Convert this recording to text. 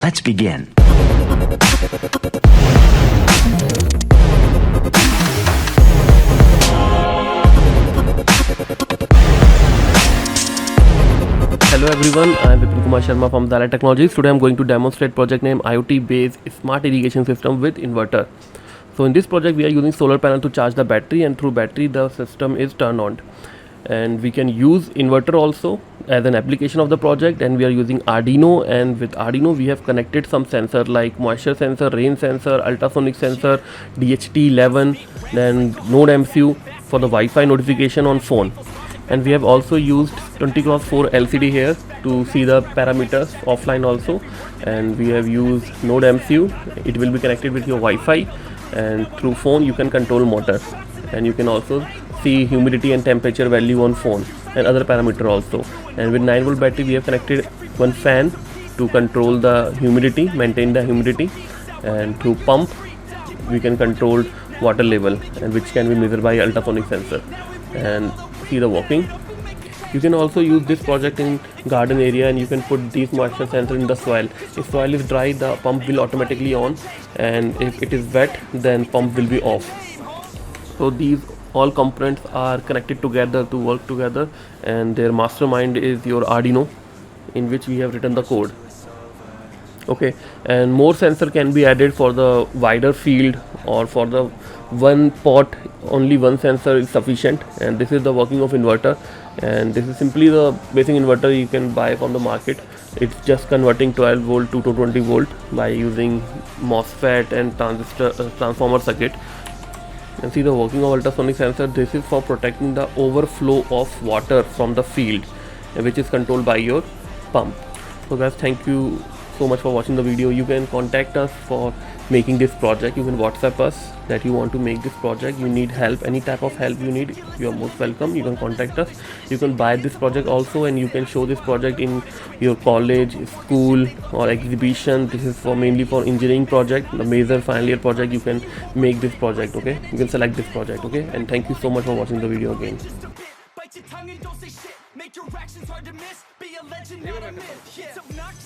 Let's begin. Hello everyone, I am 𝗫𝗶𝗟𝗏 from 𝗲𝗏 Technologies. Today I am going to demonstrate project name IoT-based smart irrigation system with inverter. So in this project we are using solar panel to charge the battery, and through battery the system is turned on. And we can use inverter also as an application of the project, and we are using Arduino, and with Arduino we have connected some sensor like moisture sensor, rain sensor, ultrasonic sensor, 𝗕𝗵𝗟𝗏, then 𝗫𝗶𝗟𝗏 for the Wi-Fi notification on phone. And we have also used 20x4 LCD here to see the parameters offline also, and we have used 𝗫𝗶𝗟𝗏. It will be connected with your Wi-Fi, and through phone you can control motor, and you can also see humidity and temperature value on phone and other parameter also. And with 9V battery we have connected one fan to control the humidity, maintain the humidity, and through pump we can control water level, and which can be measured by ultrasonic sensor and see the working. You can also use this project in garden area, and you can put these moisture sensor in the soil. If soil is dry, the pump will automatically on, and if it is wet, then pump will be off. So these all components are connected together to work together, and their mastermind is your Arduino, in which we have written the code. Okay, and more sensor can be added for the wider field, or for the one pot only one sensor is sufficient. And this is the working of inverter, and this is simply the basic inverter you can buy from the market. It's just converting 12V to 220V by using MOSFET and transformer circuit. And see the working of ultrasonic sensor. This is for protecting the overflow of water from the field, which is controlled by your pump. So guys, thank you so much for watching the video. You can contact us for making this project. You can WhatsApp us that you want to make this project. You need help, any type of help you need, you are most welcome. You can contact us. You can buy this project also, and you can show this project in your college, school, or exhibition. This is for mainly for engineering project, the major final year project. You can make this project. Okay, you can select this project. Okay, and thank you so much for watching the video again. Make your actions hard to miss. Be a legend, not a myth.